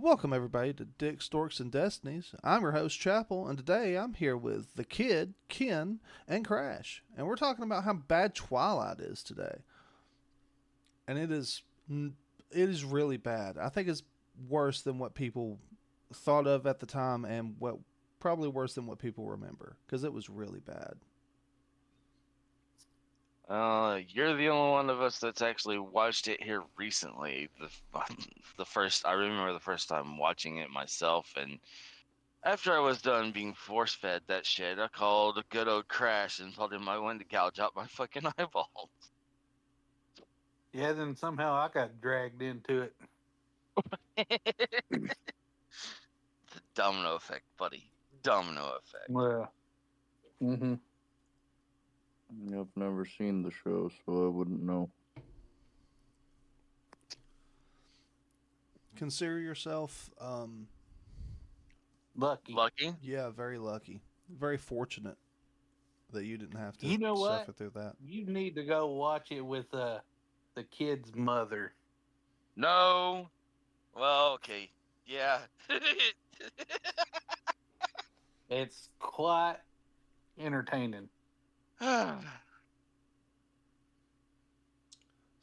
Welcome, everybody, to Dick Storks and Destinies. I'm your host, Chapel, and today I'm here with the kid, Ken, and Crash. And we're talking about how bad Twilight is today. And it is really bad. I think it's worse than what people thought of at the time, and what probably worse than what people remember, because it was really bad. You're the only one of us that's actually watched it here recently. I remember the first time watching it myself, and after I was done being force-fed that shit, I called a good old Crash and told him I wanted to gouge out my fucking eyeballs. Yeah, then somehow I got dragged into it. The domino effect, buddy. Domino effect. Well, mm-hmm. I've never seen the show, so I wouldn't know. Consider yourself, Lucky. Lucky? yeah, very lucky. Very fortunate that you didn't have to You know what? suffer through that. You need to go watch it with the kid's mother. No. Well, okay. Yeah. It's quite entertaining.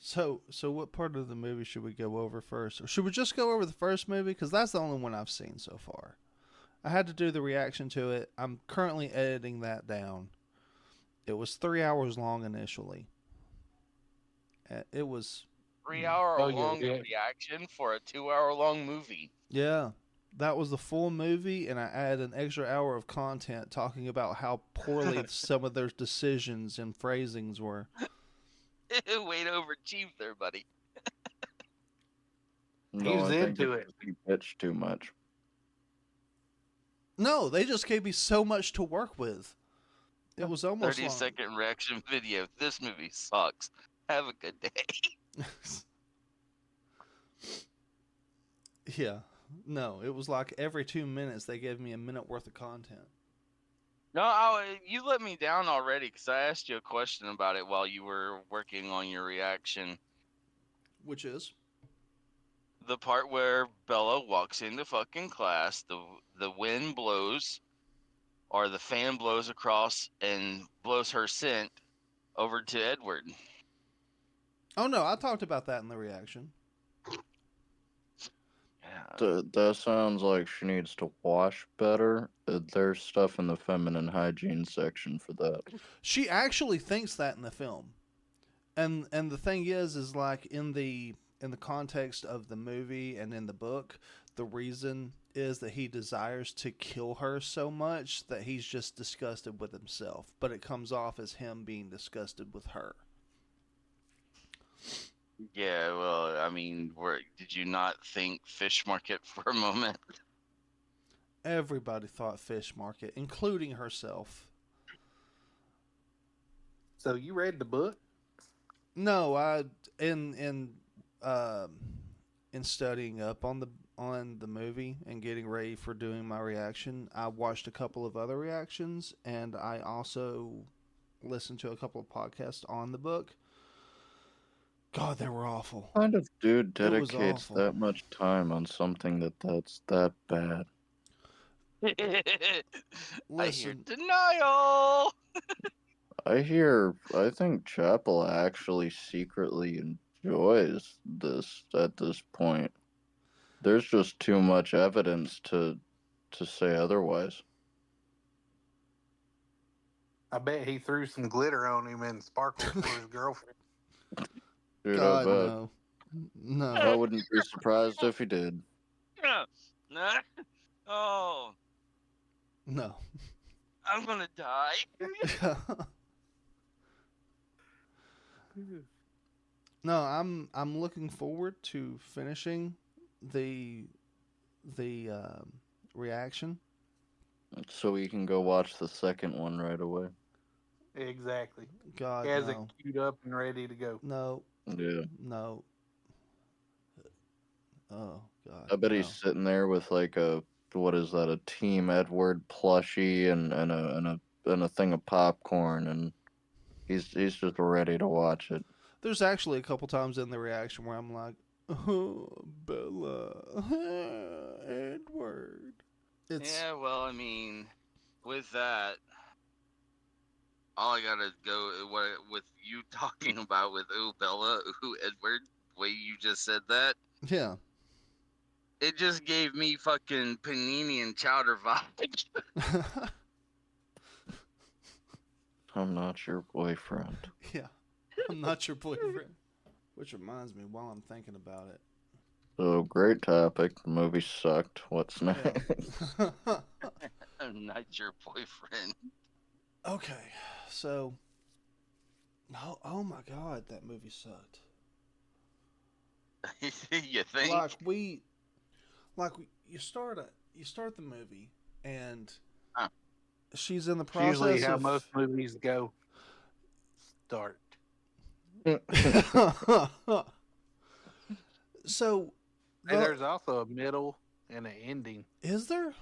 So what part of the movie should we go over first? Or should we just go over the first movie? Because that's the only one I've seen so far. I had to do the reaction to it. I'm currently editing that down. It was 3 hours long initially. It was, 3 hour Oh, yeah, long yeah. reaction for a 2 hour long movie. yeah, that was the full movie, and I added an extra hour of content talking about how poorly some of their decisions and phrasings were. Way to overachieve there, buddy. No, He's I think into it's it. He pitched too much. No, they just gave me so much to work with. It was almost 30-second reaction video. This movie sucks. Have a good day. Yeah. No, it was like every 2 minutes they gave me a minute worth of content. No, you let me down already because I asked you a question about it while you were working on your reaction. Which is? The part where Bella walks into fucking class, the wind blows, or the fan blows across and blows her scent over to Edward. Oh no, I talked about that in the reaction. Yeah. That sounds like she needs to wash better. There's stuff in the feminine hygiene section for that. She actually thinks that in the film. And the thing is like in the context of the movie and in the book, the reason is that he desires to kill her so much that he's just disgusted with himself, but it comes off as him being disgusted with her. Yeah, well, I mean, did you not think fish market for a moment? Everybody thought fish market, including herself. So you read the book? No, I in studying up on the movie and getting ready for doing my reaction, I watched a couple of other reactions, and I also listened to a couple of podcasts on the book. God, they were awful. What kind of dude It was dedicates awful. that much time on something that's that bad? I hear Listen, denial. I think Chapel actually secretly enjoys this at this point. There's just too much evidence to say otherwise. I bet he threw some glitter on him and sparkles for his girlfriend. Dude, God, I bet. no. No. I wouldn't be surprised if he did. Oh, No. I'm gonna die. No, I'm looking forward to finishing the reaction. So we can go watch the second one right away. Exactly. God, He has no. it queued up and ready to go. No, Yeah. no. Oh God. I bet no. he's sitting there with like what is that, a Team Edward plushie and a thing of popcorn, and he's just ready to watch it. There's actually a couple times in the reaction where I'm like, Oh, Bella. Edward. It's Yeah, well, I mean, with that, all I gotta go with you talking about with ooh Bella, ooh Edward, the way you just said that, yeah. it just gave me fucking panini and chowder vibes. I'm not your boyfriend. Yeah. I'm not your boyfriend. Which reminds me, while I'm thinking about it. So, great topic. The movie sucked. What's next? Yeah. I'm not your boyfriend. Okay. So. Oh my god, that movie sucked. You think? You start the movie and Huh. she's in the It's usually process how of most movies go. Start. So Hey, there's also a middle and an ending. is there?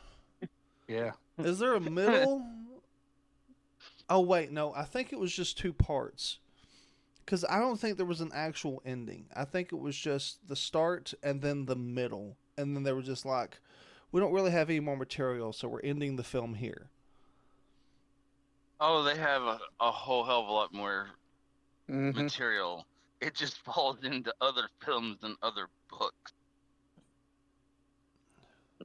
Yeah. Is there a middle? Oh wait, no. I think it was just two parts. Because I don't think there was an actual ending. I think it was just the start and then the middle, and then they were just like, we don't really have any more material, so we're ending the film here. Oh, they have a whole hell of a lot more Mm-hmm. material. It just falls into other films and other books.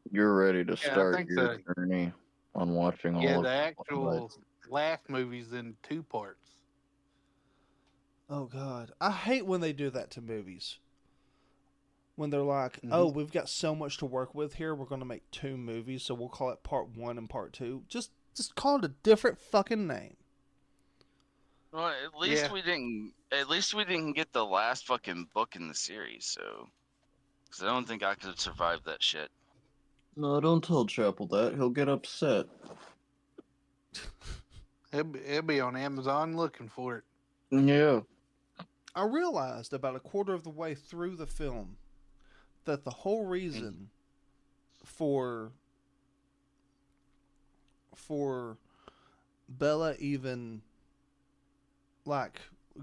You're ready to Yeah, I start think your journey on watching all of the Twilight. actual last movie's in 2 parts. Oh God, I hate when they do that to movies. When they're like, Mhm. "Oh, we've got so much to work with here. We're going to make 2 movies, so we'll call it Part 1 and Part 2." Just call it a different fucking name. Well, at least Yeah. we didn't. At least we didn't get the last fucking book in the series. So, because I don't think I could have survived that shit. No, don't tell Chapel that. He'll get upset. It'll be on Amazon looking for it. Yeah. I realized about a quarter of the way through the film that the whole reason for Bella even like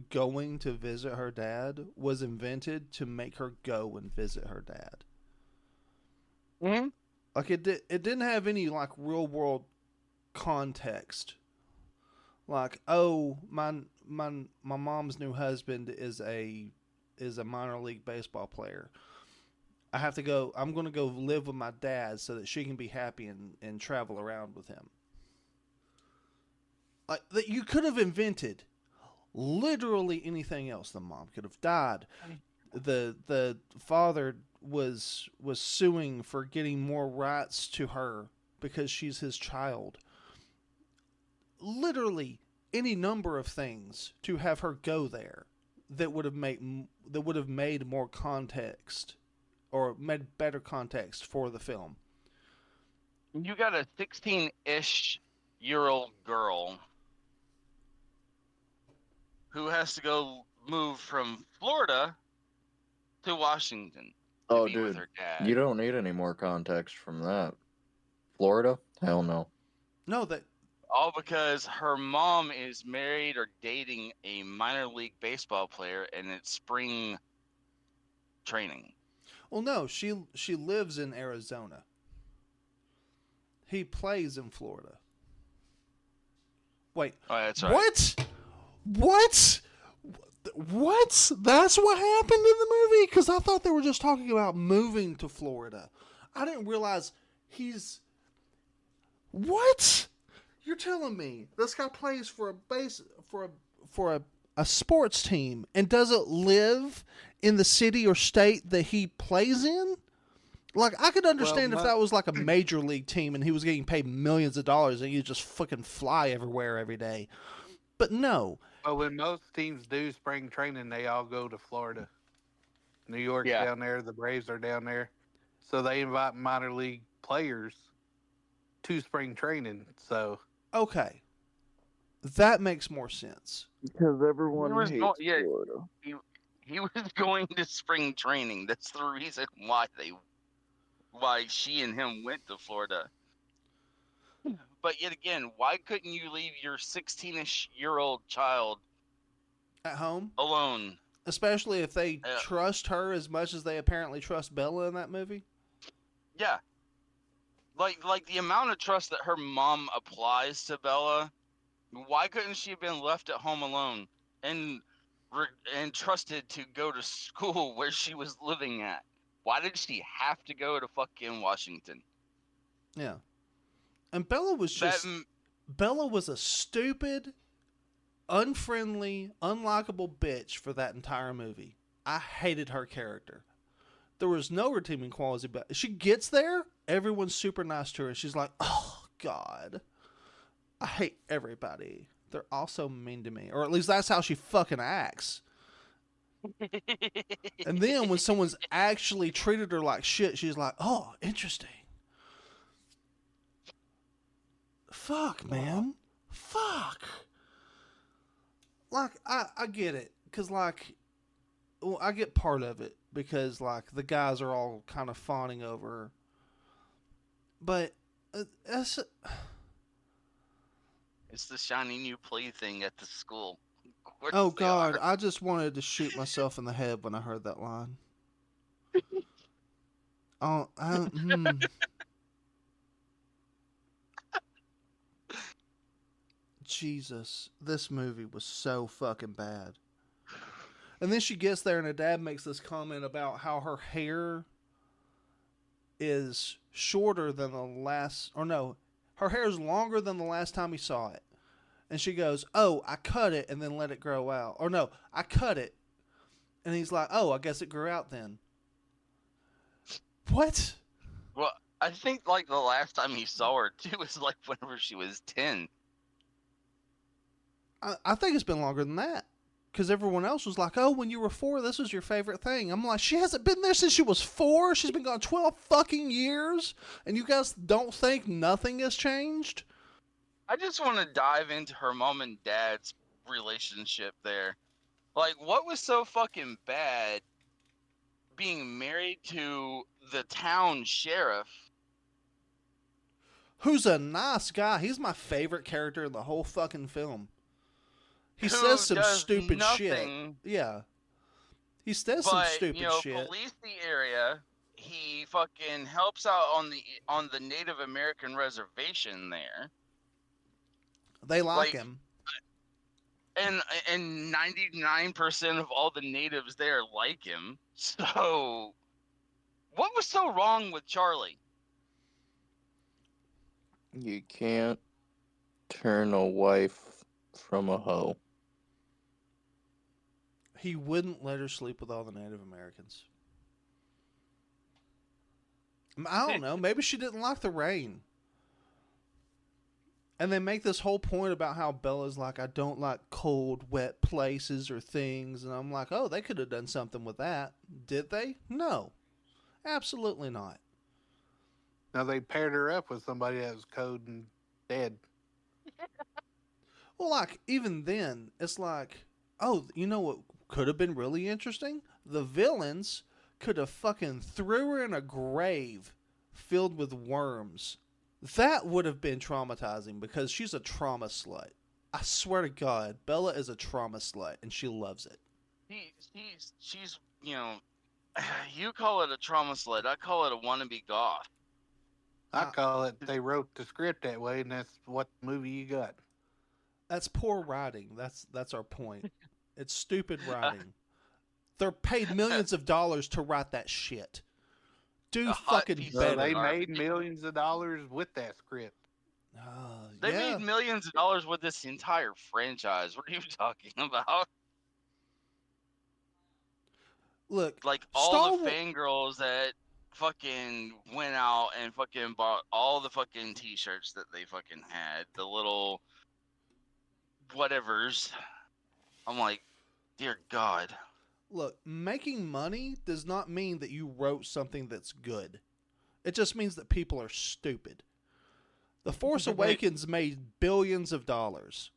going to visit her dad was invented to make her go and visit her dad. Mm-hmm. Like it didn't have any like real world context. Like, oh, my mom's new husband is a minor league baseball player. I'm going to go live with my dad so that she can be happy and travel around with him. Like that you could have invented literally anything else. The mom could have died. The father was suing for getting more rights to her because she's his child. Literally any number of things to have her go there that would have made more context or made better context for the film. You got a 16-ish-year-old girl who has to go move from Florida to Washington to Oh, be with dude, her dad. you don't need any more context from that. Florida? Hell no. No, that All because her mom is married or dating a minor league baseball player, and it's spring training. well, no, she lives in Arizona. He plays in Florida. Wait, Oh, that's right. what? What? What? That's what happened in the movie? Because I thought they were just talking about moving to Florida. I didn't realize he's. What? You're telling me this guy plays for a sports team and doesn't live in the city or state that he plays in? Like, I could understand if that was like a major league team and he was getting paid millions of dollars and you just fucking fly everywhere every day. But no. Well, when most teams do spring training, they all go to Florida. New York's Yeah. down there. The Braves are down there. So they invite minor league players to spring training. So Okay. That makes more sense. Because everyone was hates go- yeah. Florida. He was going to spring training. That's the reason why she and him went to Florida. But yet again, why couldn't you leave your 16-ish-year-old child At home? alone? Especially if they Yeah. trust her as much as they apparently trust Bella in that movie. Yeah. Like the amount of trust that her mom applies to Bella, why couldn't she have been left at home alone and and trusted to go to school where she was living at? Why did she have to go to fucking Washington? Yeah. And Bella was That just Bella was a stupid, unfriendly, unlikable bitch for that entire movie. I hated her character. There was no redeeming quality about she gets there, everyone's super nice to her. She's like, oh God, I hate everybody. They're all so mean to me. Or at least that's how she fucking acts. And then when someone's actually treated her like shit, she's like, oh, interesting. Fuck, man. Fuck. Like, I get it. Because, like, well, I get part of it. Because, like, the guys are all kind of fawning over her. But, that's... it's the shiny new plaything at the school. Of course Oh, they God. are. I just wanted to shoot myself in the head when I heard that line. Jesus. This movie was so fucking bad. And then she gets there and her dad makes this comment about how her hair is shorter than the last... Or no, her hair is longer than the last time he saw it. And she goes, oh, I cut it and then let it grow out. Or no, I cut it. And he's like, oh, I guess it grew out then. What? Well, I think like the last time he saw her too was like whenever she was 10. I think it's been longer than that. Because everyone else was like, oh, when you were 4, this was your favorite thing. I'm like, she hasn't been there since she was 4. She's been gone 12 fucking years. And you guys don't think nothing has changed? I just want to dive into her mom and dad's relationship there. Like, what was so fucking bad being married to the town sheriff? Who's a nice guy. He's my favorite character in the whole fucking film. He Who says some does stupid shit. nothing, Yeah. He says some but, stupid shit. police the area. He fucking helps out on the Native American reservation there. They like him. And 99% of all the natives there like him. So, what was so wrong with Charlie? You can't turn a wife from a hoe. He wouldn't let her sleep with all the Native Americans. I don't know. Maybe she didn't like the rain. And they make this whole point about how Bella's like, I don't like cold, wet places or things. And I'm like, oh, they could have done something with that. Did they? No. Absolutely not. Now they paired her up with somebody that was cold and dead. Well, like, even then, it's like, oh, you know what could have been really interesting? The villains could have fucking threw her in a grave filled with worms. That would have been traumatizing because she's a trauma slut. I swear to God, Bella is a trauma slut and she loves it. She's you call it a trauma slut. I call it a wannabe goth. I call it, they wrote the script that way, and that's what movie you got. That's poor writing. That's our point. It's stupid writing. They're paid millions of dollars to write that shit. Do fucking better. They made millions of dollars with that script. They made millions of dollars with this entire franchise. What are you talking about? Look, like all the fangirls that fucking went out and fucking bought all the fucking t-shirts that they fucking had, the little whatevers. I'm like, dear God. Look, making money does not mean that you wrote something that's good. It just means that people are stupid. The Force Awakens made billions of dollars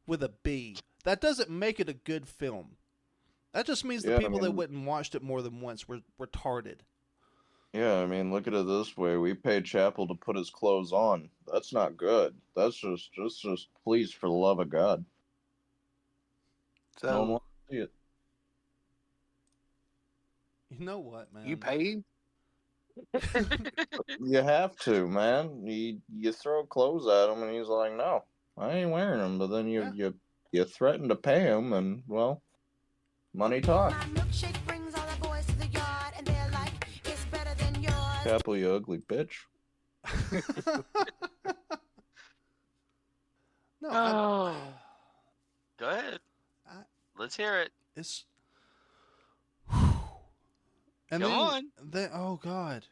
with a B. That doesn't make it a good film. That just means the people that went and watched it more than once were retarded. Yeah, I mean, look at it this way. We paid Chapel to put his clothes on. That's not good. That's just please, for the love of God. So, no one wants to see it. You know what, man? You pay him? You have to, man. You throw clothes at him, and he's like, "No, I ain't wearing them." But then Yeah. you threaten to pay him, and well, money talks. My milkshake brings all the boys to the yard, and they're like, it's better than yours. Chapel, you ugly bitch. No, Oh. Go ahead. I Let's hear it. it's and Come on. then oh god.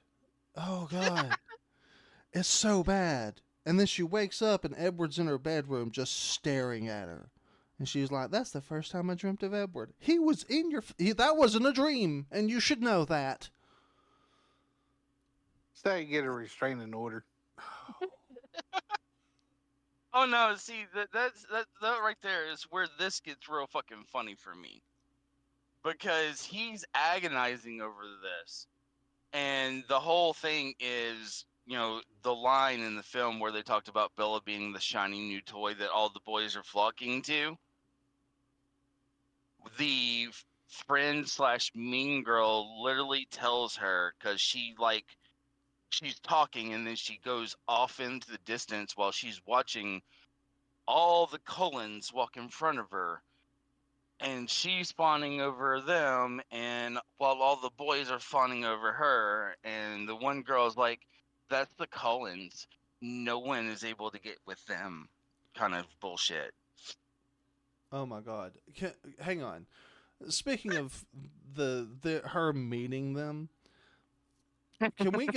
It's so bad. And then she wakes up and Edward's in her bedroom just staring at her. And she's like, "That's the first time I dreamt of Edward. He was in your that wasn't a dream, and you should know that." Say you get a restraining order. Oh no, see that right there is where this gets real fucking funny for me. Because he's agonizing over this. And the whole thing is, the line in the film where they talked about Bella being the shiny new toy that all the boys are flocking to. The friend slash mean girl literally tells her, because she's talking and then she goes off into the distance while she's watching all the Cullens walk in front of her, and she's fawning over them, and while all the boys are fawning over her, and the one girl's like, "That's the Cullens. No one is able to get with them," kind of bullshit. Oh my god. Hang on. Speaking of the her meeting them, can we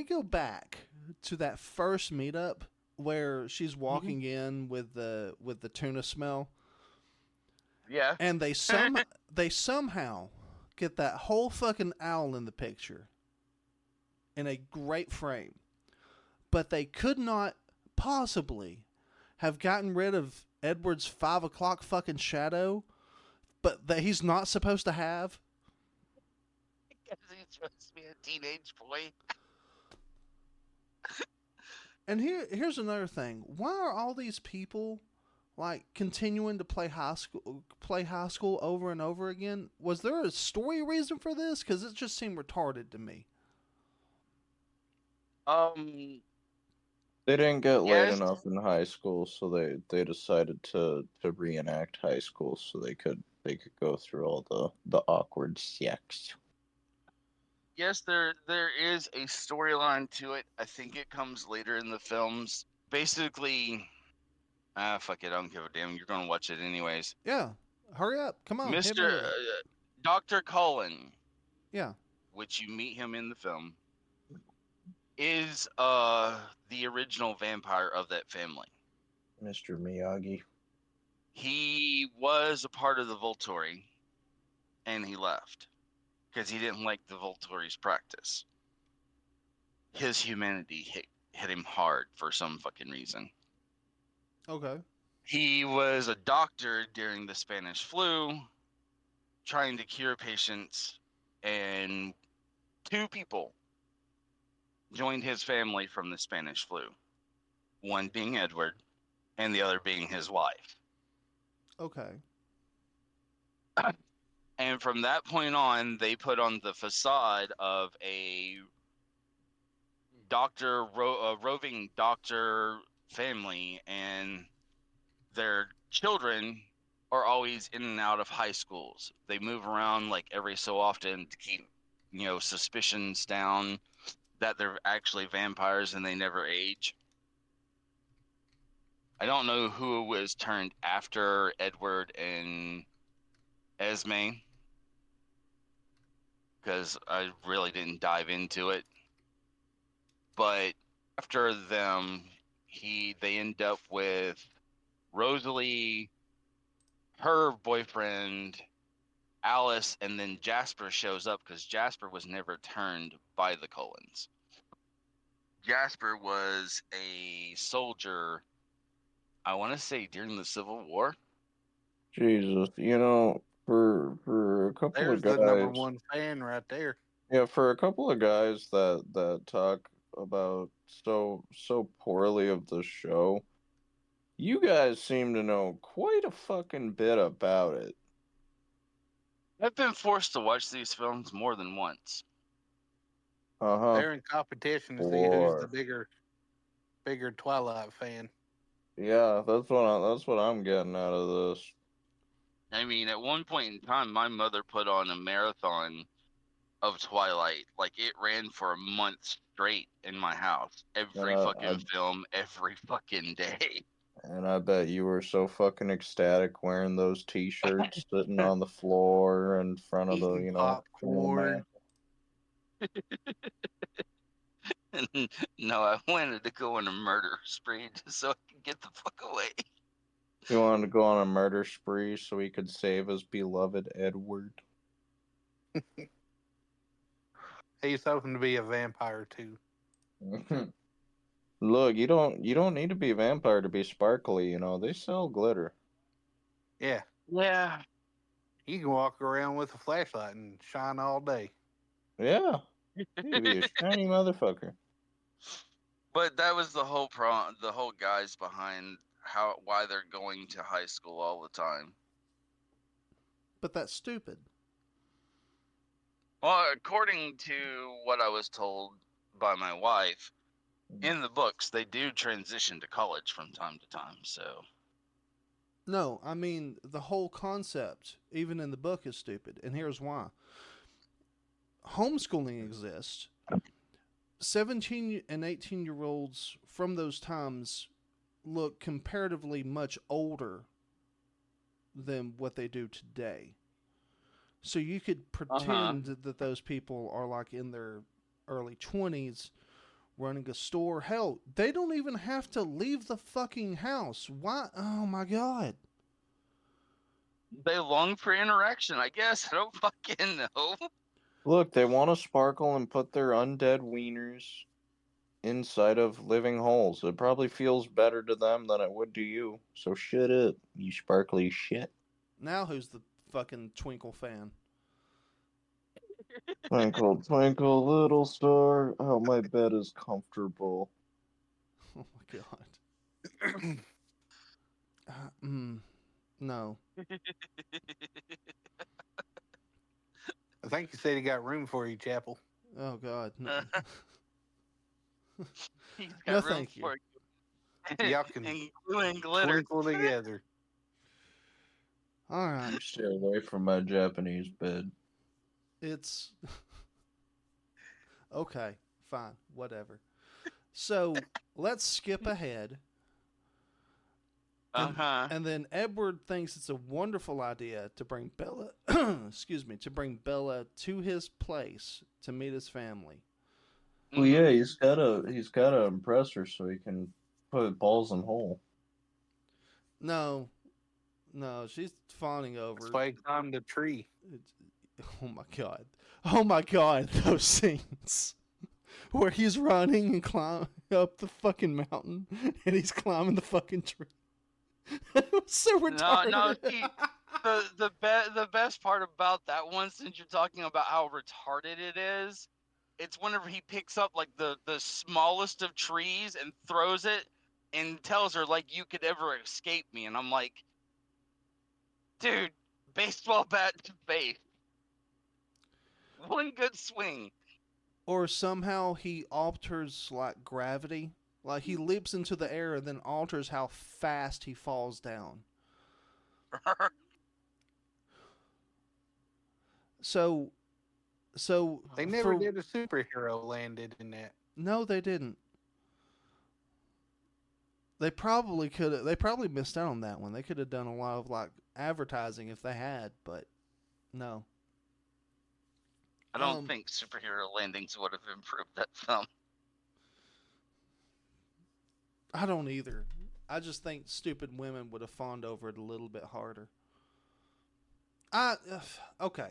go back to that first meetup where she's walking in with the tuna smell, Yeah. and they somehow get that whole fucking owl in the picture in a great frame, but they could not possibly have gotten rid of Edward's 5 o'clock fucking shadow, but that he's not supposed to have. Because he's supposed to be a teenage boy. And here's another thing. Why are all these people like continuing to play high school over and over again? Was there a story reason for this? Because it just seemed retarded to me. They didn't get laid Yes. enough in high school, so they decided to reenact high school so they could go through all the awkward sex. Yes, there is a storyline to it. I think it comes later in the films. Basically, fuck it, I don't give a damn. You're gonna watch it anyways. Yeah. Hurry up. Come on. hit me with Mr. it. Dr. Cullen, Yeah. which you meet him in the film, is the original vampire of that family. Mr. Miyagi. He was a part of the Volturi, and he left because he didn't like the Volturi's practice. His humanity hit him hard for some fucking reason. Okay. He was a doctor during the Spanish flu, trying to cure patients, and 2 people joined his family from the Spanish flu. One being Edward, and the other being his wife. Okay. And from that point on, they put on the facade of a roving doctor family, and their children are always in and out of high schools. They move around like every so often to keep, suspicions down that they're actually vampires and they never age. I don't know who was turned after Edward and Esme, because I really didn't dive into it. But after them, they end up with Rosalie, her boyfriend, Alice, and then Jasper shows up because Jasper was never turned by the Cullens. Jasper was a soldier, I want to say during the Civil War. Jesus, for a couple There's of the guys, number 1 fan right there. yeah, for a couple of guys that talk about so poorly of the show, you guys seem to know quite a fucking bit about it. I've been forced to watch these films more than once. Uh-huh. They're in competition to see who's the Or bigger Twilight fan. yeah, that's what I'm getting out of this. I mean, at one point in time, my mother put on a marathon of Twilight. Like, it ran for a month straight in my house. Every And fucking film, every fucking day. and I bet you were so fucking ecstatic wearing those t-shirts, sitting on the floor in front of the, Eating you know, popcorn. No, I wanted to go on a murder spree just so I could get the fuck away. He wanted to go on a murder spree so he could save his beloved Edward. He's hoping to be a vampire too. Look, you don't need to be a vampire to be sparkly, you know. They sell glitter. Yeah, Yeah. you can walk around with a flashlight and shine all day. Yeah. You could be a shiny motherfucker. But that was the whole the whole guys behind why they're going to high school all the time. But that's stupid. Well, according to what I was told by my wife, in the books they do transition to college from time to time. So No, I mean, the whole concept, even in the book, is stupid. And here's why. Homeschooling exists. 17 and 18-year-olds from those times look comparatively much older than what they do today. So you could pretend that those people are like in their early 20s running a store. Hell, they don't even have to leave the fucking house. Why? Oh my God. they long for interaction, I guess. I don't fucking know. Look, they want to sparkle and put their undead wieners inside of living holes. It probably feels better to them than it would to you. So shut up, you sparkly shit. Now who's the fucking Twinkle fan? Twinkle, twinkle, little star, how my bed is comfortable. Oh my God. No. I think he said he got room for you, Chapel. Oh God. No. He's No, got room thank you. for you. Y'all can And glue and glitter. Twinkle together. All right. You stay away from my Japanese bed. It's okay. Fine. Whatever. So let's skip ahead. And then Edward thinks it's a wonderful idea to bring Bella, to bring Bella to his place to meet his family. Well, yeah, he's gotta impress her so he can put balls in hole. No, she's fawning over. That's why he climbed the tree. Oh my God, those scenes where he's running and climbing up the fucking mountain and he's climbing the fucking tree. It was so retarded. No, see, the best part about that one, since you're talking about how retarded it is, it's whenever he picks up like the smallest of trees and throws it and tells her like, you could ever escape me, and I'm like, dude, baseball bat to face, one good swing. Or somehow he alters like gravity. Like he leaps into the air and then alters how fast he falls down. So They never did a superhero landed in that. No, they didn't. They probably could. They probably missed out on that one. They could have done a lot of like advertising if they had, but no. I don't think superhero landings would have improved that film. I don't either. I just think stupid women would have fawned over it a little bit harder. Okay.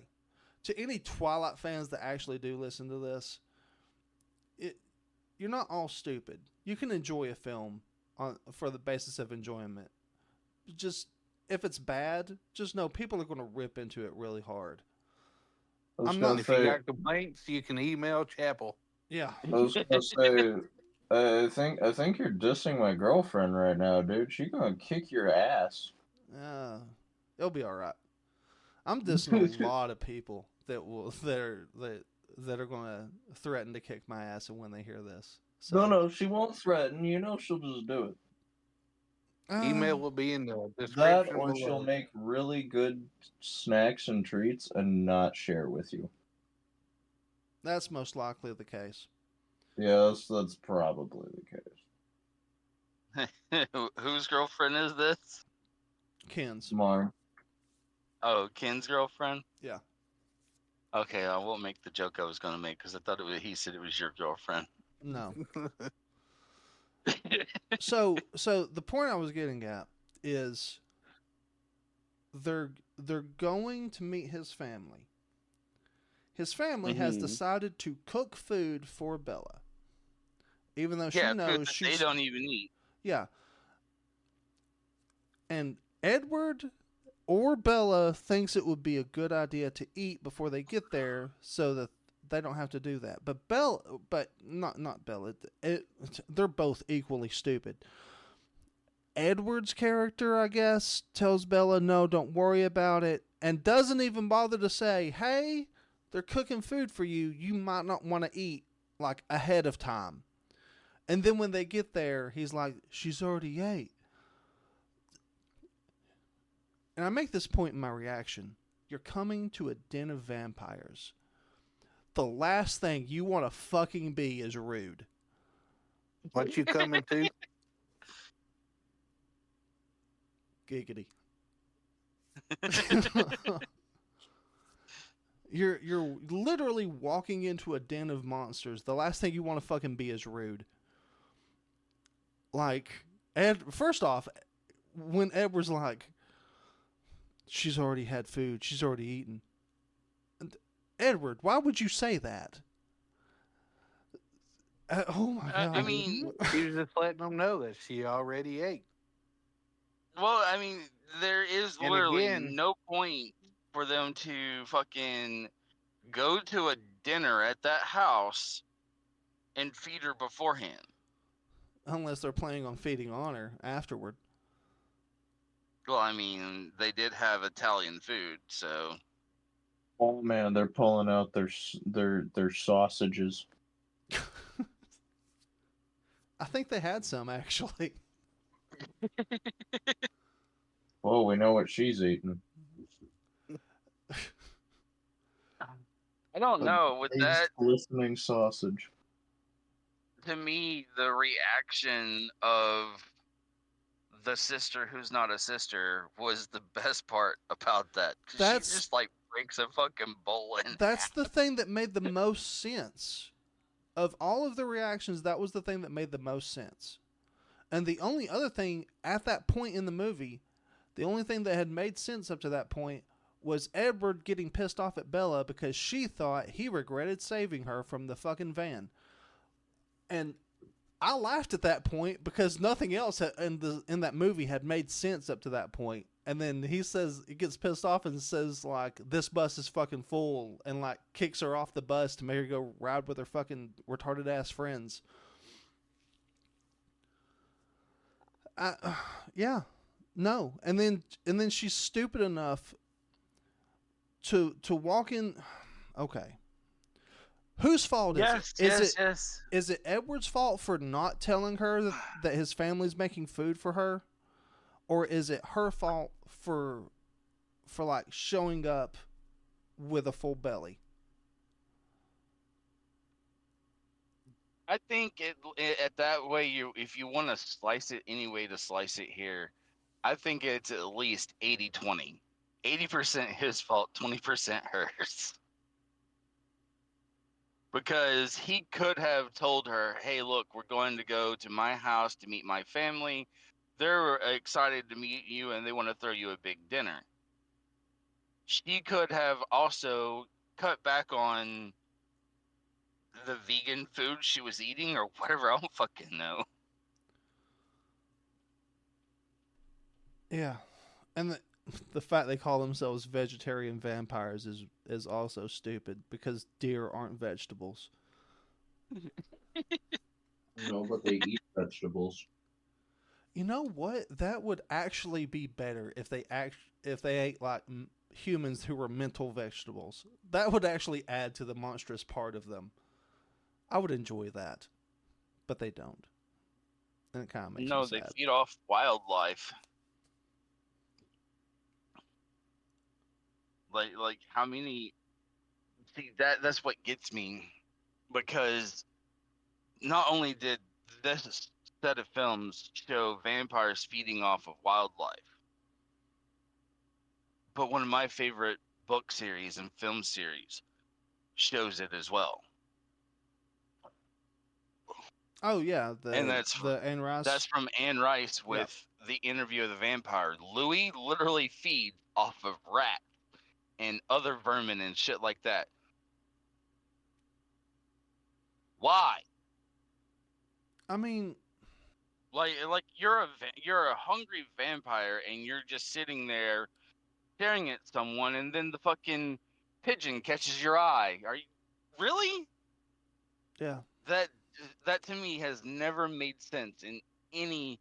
To any Twilight fans that actually do listen to this, you're not all stupid. You can enjoy a film for the basis of enjoyment. Just if it's bad, just know people are going to rip into it really hard. If you got complaints, you can email Chapel. Yeah. I was gonna say, I think you're dissing my girlfriend right now, dude. She's gonna kick your ass. It'll be all right. I'm dissing a lot of people that are going to threaten to kick my ass when they hear this. So, No, she won't threaten. You know she'll just do it. Email will be in the That description or below. she'll make really good snacks and treats and not share with you. That's most likely the case. Yes, that's probably the case. Whose girlfriend is this? Ken's. Mar. Oh, Ken's girlfriend? Yeah. Okay, I won't make the joke I was going to make because I thought he said it was your girlfriend. No. So the point I was getting at is they're going to meet his family. His family has decided to cook food for Bella, even though she food knows that she's they don't even eat. yeah. And Edward or Bella thinks it would be a good idea to eat before they get there, so that they don't have to do that. But not Bella. They're both equally stupid. Edward's character, I guess, tells Bella, no, don't worry about it, and doesn't even bother to say, hey, they're cooking food for you. You might not want to eat, like, ahead of time. And then when they get there, he's like, she's already ate. And I make this point in my reaction. You're coming to a den of vampires. The last thing you want to fucking be is rude. What you coming to? Giggity. You're literally walking into a den of monsters. The last thing you want to fucking be is rude. Like, first off, when Edward's like, she's already had food, she's already eaten. Edward, why would you say that? Oh my god. I mean, He was just letting them know that she already ate. well, I mean, there is And literally again- no point for them to fucking go to a dinner at that house and feed her beforehand. Unless they're planning on feeding on her afterward. Well, I mean, they did have Italian food, so Oh man, they're pulling out their sausages. I think they had some, actually. Oh, we know what she's eating. I don't know. With that, glistening sausage. to me, the reaction of the sister who's not a sister was the best part about that. 'Cause That's- she just like breaks a fucking bowl in That's half. the thing that made the most sense. Of all of the reactions, that was the thing that made the most sense. And the only other thing at that point in the movie, the only thing that had made sense up to that point was Edward getting pissed off at Bella because she thought he regretted saving her from the fucking van. And I laughed at that point because nothing else in that movie had made sense up to that point. And then he gets pissed off and says, like, this bus is fucking full, and, like, kicks her off the bus to make her go ride with her fucking retarded ass friends. Yeah, no. And then she's stupid enough to walk in. Okay. Whose fault is it? Yes. Is it Edward's fault for not telling her that his family's making food for her? Or is it her fault for like showing up with a full belly? I think at that way, if you want to slice it any way to slice it here, I think it's at least 80-20. 80% his fault, 20% hers. Because he could have told her, hey, look, we're going to go to my house to meet my family. They're excited to meet you and they want to throw you a big dinner. She could have also cut back on the vegan food she was eating or whatever. I don't fucking know. Yeah. And the fact they call themselves vegetarian vampires is also stupid because deer aren't vegetables. No, but they eat vegetables. You know what? That would actually be better if they ate like humans who were mental vegetables. That would actually add to the monstrous part of them. I would enjoy that, but they don't, and it kind of makes me No, they sad. feed off wildlife. Like how many? See, that's what gets me, because not only did this set of films show vampires feeding off of wildlife, but one of my favorite book series and film series shows it as well. Oh yeah, And the Anne that's Rice. from Anne Rice Yeah. with The Interview of the Vampire. Louis literally feeds off of rat and other vermin and shit like that. Why? I mean, Like you're a hungry vampire and you're just sitting there staring at someone, and then the fucking pigeon catches your eye. Are you really? yeah. That that to me has never made sense in any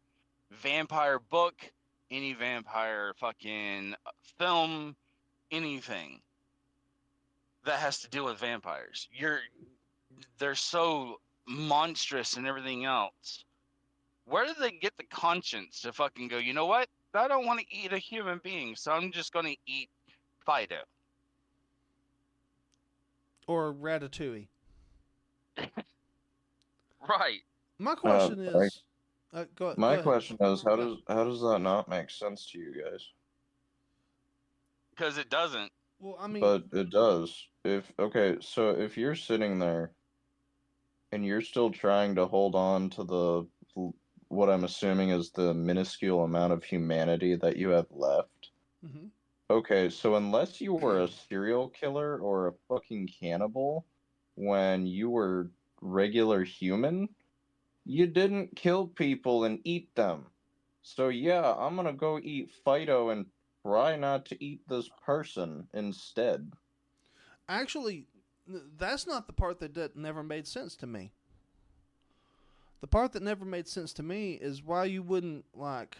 vampire book, any vampire fucking film, anything that has to do with vampires. They're so monstrous and everything else. Where do they get the conscience to fucking go, you know what? I don't want to eat a human being, so I'm just going to eat Fido. Or Ratatouille. Right. My question is, go My ahead. question is, how does that not make sense to you guys? Because it doesn't. Well, I mean, But it does. So if you're sitting there and you're still trying to hold on to what I'm assuming is the minuscule amount of humanity that you have left. mhm. Okay, so unless you were a serial killer or a fucking cannibal when you were regular human, you didn't kill people and eat them. So yeah, I'm gonna go eat Fido and try not to eat this person instead. Actually, that's not the part that never made sense to me. The part that never made sense to me is why you wouldn't like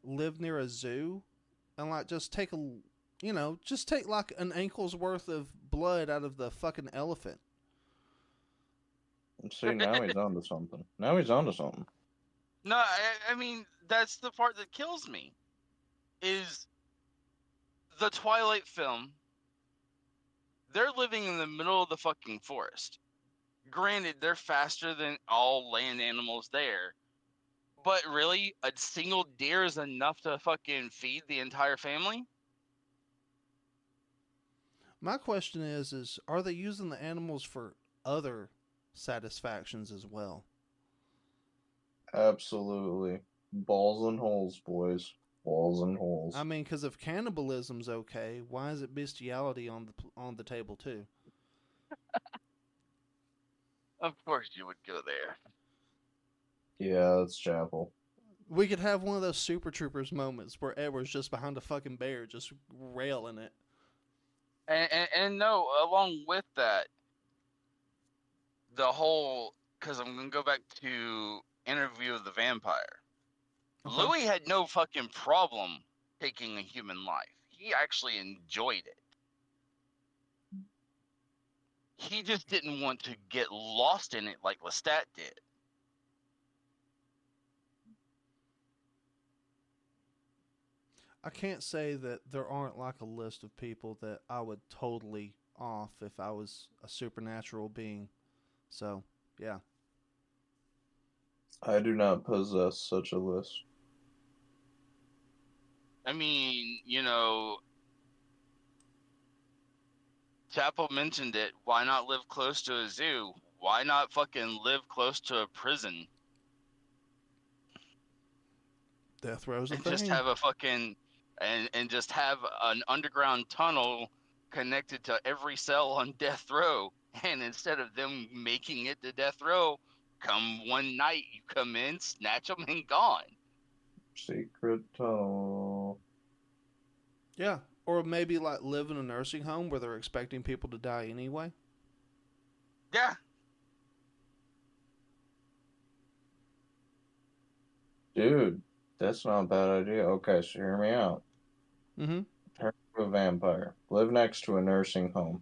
live near a zoo and like just take just take like an ankle's worth of blood out of the fucking elephant. See, now he's onto something. Now he's onto something. No, I mean, that's the part that kills me. Is the Twilight film, they're living in the middle of the fucking forest. Granted, they're faster than all land animals there. But really, a single deer is enough to fucking feed the entire family? My question is are they using the animals for other satisfactions as well? Absolutely. Balls and holes, boys. Balls and holes. I mean, because if cannibalism's okay, why is it bestiality on the table too? Of course you would go there. Yeah, that's Chapel. We could have one of those Super Troopers moments where Edward's just behind a fucking bear, just railing it. And no, along with that, the whole, because I'm going to go back to Interview of the Vampire. Okay. Louis had no fucking problem taking a human life. He actually enjoyed it. He just didn't want to get lost in it like Lestat did. I can't say that there aren't like a list of people that I would totally off if I was a supernatural being. So, yeah. I do not possess such a list. I mean, Chapel mentioned it. Why not live close to a zoo? Why not fucking live close to a prison? Death row's a And thing. just have a fucking and just have an underground tunnel connected to every cell on death row. And instead of them making it to death row, come one night, you come in, snatch them, and gone. Secret tunnel. Yeah. Or maybe like live in a nursing home where they're expecting people to die anyway. Yeah. Dude, that's not a bad idea. Okay, so hear me out. Mm-hmm. to a vampire. Live next to a nursing home.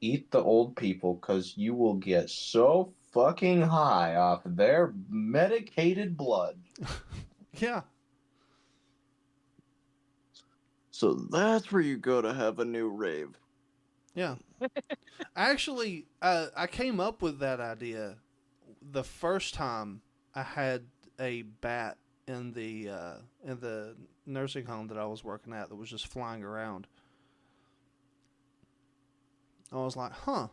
Eat the old people because you will get so fucking high off their medicated blood. Yeah. So that's where you go to have a new rave. Yeah. Actually, I came up with that idea the first time I had a bat in the nursing home that I was working at that was just flying around. I was like, huh.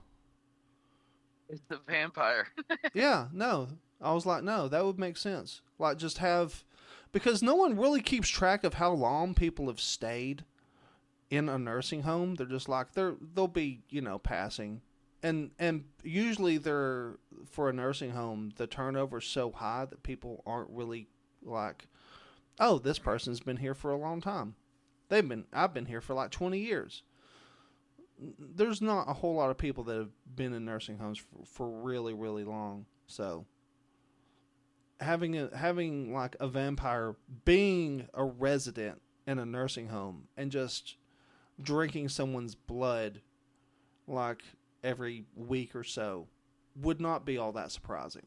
It's the vampire. Yeah, no. I was like, no, that would make sense. Like, just have, because no one really keeps track of how long people have stayed in a nursing home. They're just like they'll be, passing, and usually they're, for a nursing home, the turnover's so high that people aren't really like, oh, this person's been here for a long time. I've been here for like 20 years. There's not a whole lot of people that have been in nursing homes for really, really long. So having like a vampire being a resident in a nursing home and just drinking someone's blood like every week or so would not be all that surprising.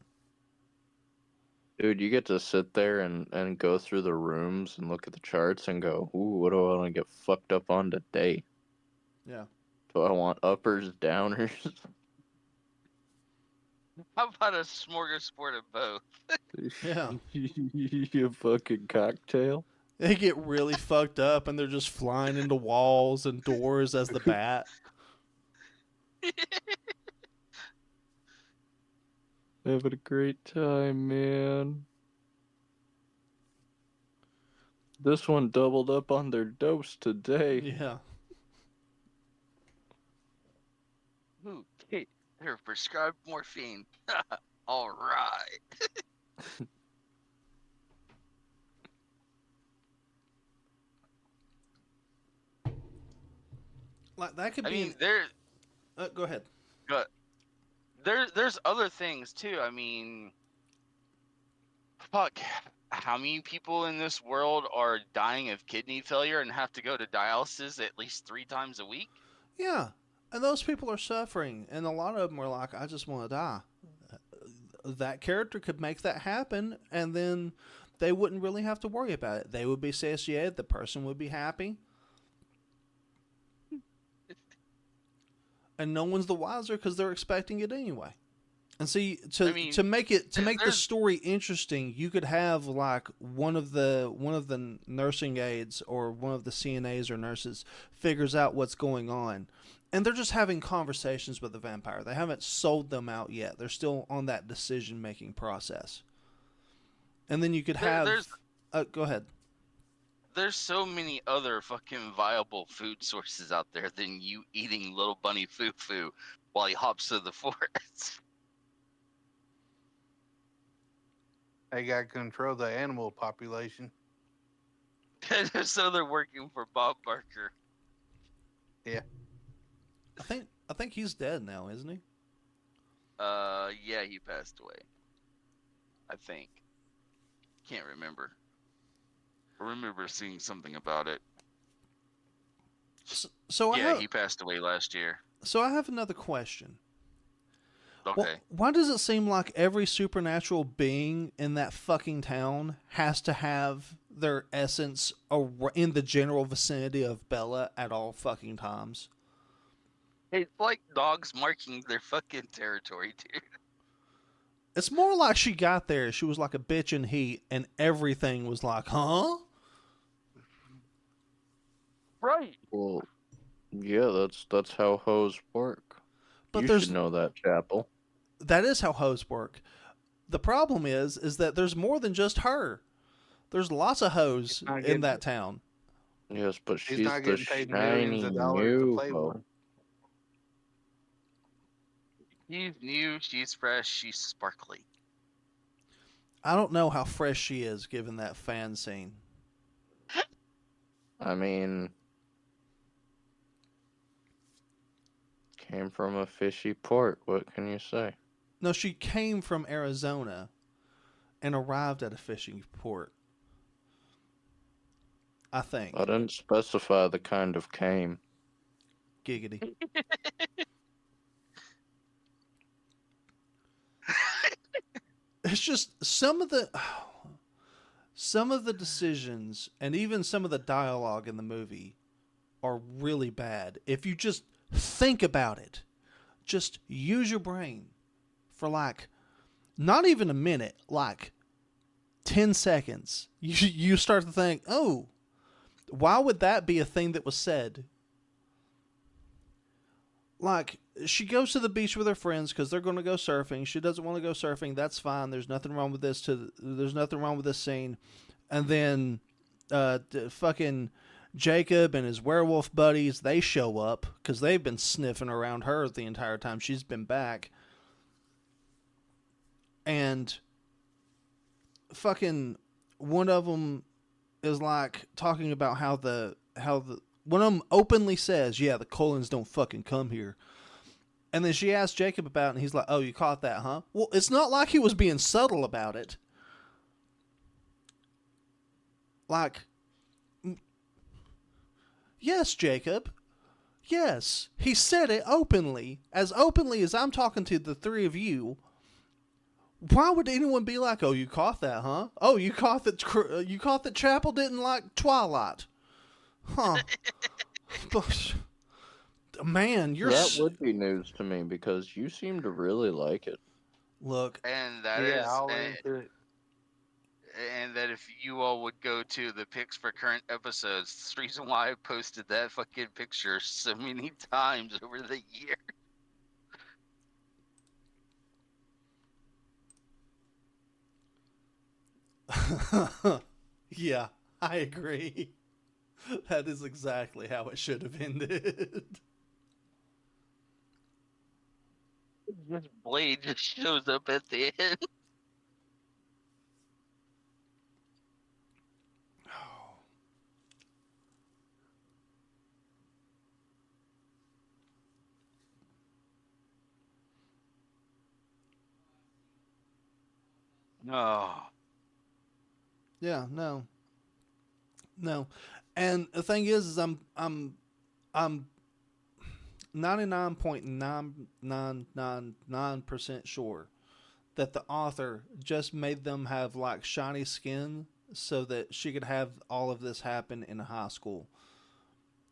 Dude, you get to sit there and go through the rooms and look at the charts and go, ooh, what do I want to get fucked up on today? Yeah. Do I want uppers, downers? How about a smorgasbord of both? Yeah. You fucking cocktail. They get really fucked up and they're just flying into walls and doors as the bat. Having a great time, man. This one doubled up on their dose today. Yeah. Ooh, Kate, they're prescribed morphine. All right. Like that could I be. mean, there, Go ahead. but there's other things too. I mean, fuck, how many people in this world are dying of kidney failure and have to go to dialysis at least 3 times a week? Yeah. And those people are suffering. And a lot of them are like, I just want to die. That character could make that happen. And then they wouldn't really have to worry about it. They would be satiated. The person would be happy. And no one's the wiser because they're expecting it anyway. And see, to make the story interesting, you could have like one of the nursing aides or one of the CNAs or nurses figures out what's going on, and they're just having conversations with the vampire. They haven't sold them out yet. They're still on that decision making process. And then you could have. Go ahead. There's so many other fucking viable food sources out there than you eating little bunny foo-foo while he hops through the forest. They got to control the animal population. So they're working for Bob Barker. Yeah. I think he's dead now, isn't he? Yeah, he passed away. I think. Can't remember. I remember seeing something about it. So he passed away last year. So I have another question. Okay. Why does it seem like every supernatural being in that fucking town has to have their essence in the general vicinity of Bella at all fucking times? It's like dogs marking their fucking territory, dude. It's more like she got there, she was like a bitch in heat, and everything was like, huh? Right. Well, yeah, that's how hoes work. But you should know that, Chapel. That is how hoes work. The problem is that there's more than just her. There's lots of hoes in that town. Yes, but she's not the getting paid millions of dollars to new play hoe. one. She's new, she's fresh, she's sparkly. I don't know how fresh she is given that fan scene. I mean, came from a fishy port. What can you say? No, she came from Arizona and arrived at a fishing port. I think. I didn't specify the kind of came. Giggity. It's just some of the decisions and even some of the dialogue in the movie are really bad. If you just think about it, just use your brain for like not even a minute, like 10 seconds. You start to think, "Oh, why would that be a thing that was said?" Like, she goes to the beach with her friends because they're going to go surfing. She doesn't want to go surfing. That's fine. There's nothing wrong with this. There's nothing wrong with this scene. And then, fucking Jacob and his werewolf buddies, they show up because they've been sniffing around her the entire time she's been back. And fucking one of them is like talking about how the one of them openly says, "Yeah, the Cullens don't fucking come here." And then she asks Jacob about it, and he's like, "Oh, you caught that, huh?" Well, it's not like he was being subtle about it. Like, yes, Jacob. Yes, he said it openly as I'm talking to the three of you. Why would anyone be like, "Oh, you caught that, huh? Oh, you caught that Chapel didn't like Twilight, huh?" Man, That would be news to me because you seem to really like it. Look, And that Yeah, is, I'll and, into it. and that if you all would go to the picks for current episodes, it's the reason why I posted that fucking picture so many times over the year. yeah, I agree. That is exactly how it should have ended. This blade just shows up at the end. Oh. Yeah, no. And the thing is I'm 99.9999% sure that the author just made them have like shiny skin so that she could have all of this happen in high school.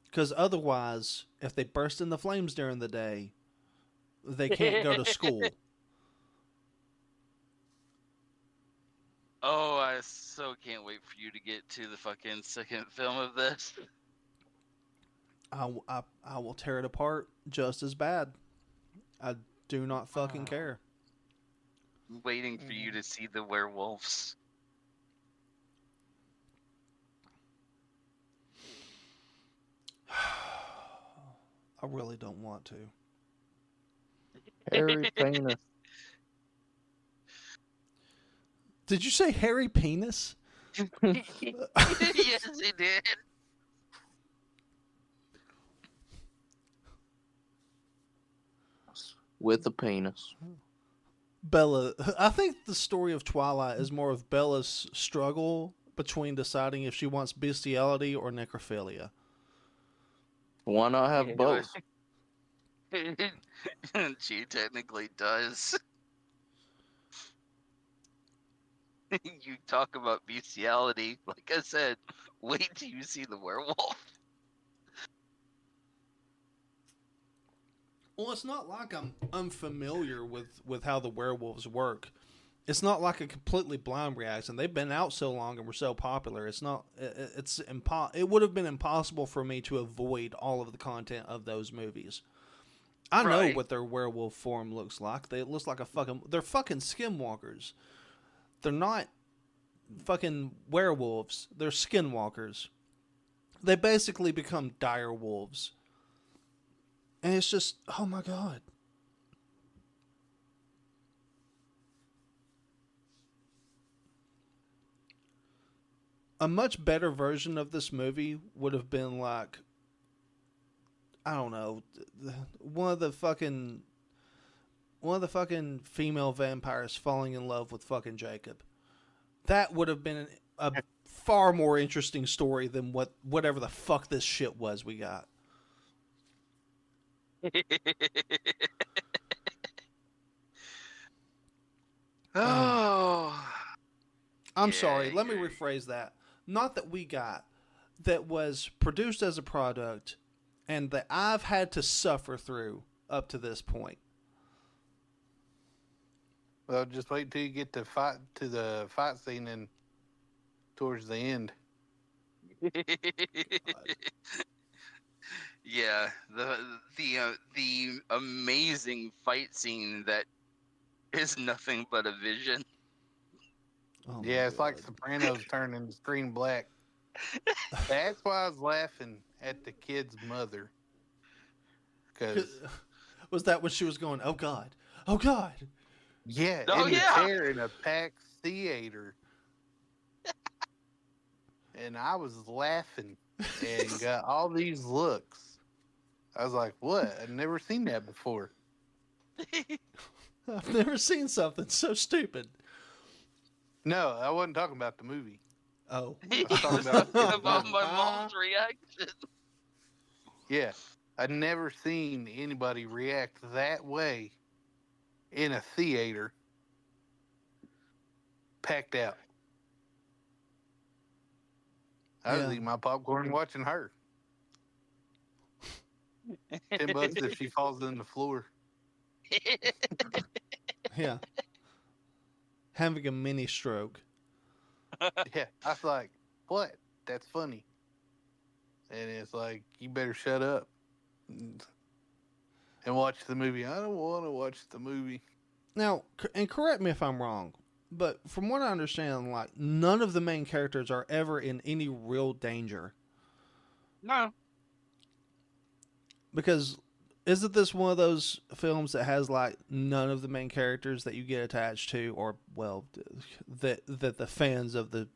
Because otherwise, if they burst into flames during the day, they can't go to school. Oh, I so can't wait for you to get to the fucking second film of this. I will tear it apart just as bad. I do not fucking care. I'm waiting for you to see the werewolves. I really don't want to. Hairy penis. Did you say hairy penis? Yes, he did. With a penis. Bella, I think the story of Twilight is more of Bella's struggle between deciding if she wants bestiality or necrophilia. Why not have both? She technically does. You talk about bestiality. Like I said, wait till you see the werewolf. Well, it's not like I'm unfamiliar with how the werewolves work. It's not like a completely blind reaction. They've been out so long and were so popular. It's not. It would have been impossible for me to avoid all of the content of those movies. I know Right. what their werewolf form looks like. It looks like they're fucking skinwalkers. They're not fucking werewolves. They're skinwalkers. They basically become dire wolves. And it's just, oh my god. A much better version of this movie would have been like, I don't know, one of the fucking female vampires falling in love with fucking Jacob. That would have been a far more interesting story than whatever the fuck this shit was we got. Oh. I'm Yeah, sorry. Let me you're- rephrase that. Not that we got, that was produced as a product, and that I've had to suffer through up to this point. Well, just wait till you get to the fight scene and towards the end. Yeah, the amazing fight scene that is nothing but a vision. Oh Yeah, my it's like God. Sopranos turning the screen black. That's why I was laughing at the kid's mother. Because, Was that when she was going, oh God, oh God? yeah, Oh, in the yeah. chair in a packed theater. And I was laughing and got all these looks. I was like, what? I've never seen that before. I've never seen something so stupid. No, I wasn't talking about the movie. Oh. He was talking was about- talking about my mom's reaction. Yeah, I'd never seen anybody react that way in a theater packed out. I was Yeah. eating my popcorn watching her. $10 if she falls on the floor. Yeah. Having a mini stroke. Yeah, I was like, what? That's funny. And it's like, you better shut up and watch the movie. I don't want to watch the movie. Now, and correct me if I'm wrong, but from what I understand, like, none of the main characters are ever in any real danger. No. Because isn't this one of those films that has, like, none of the main characters that you get attached to, or, well, that the fans of the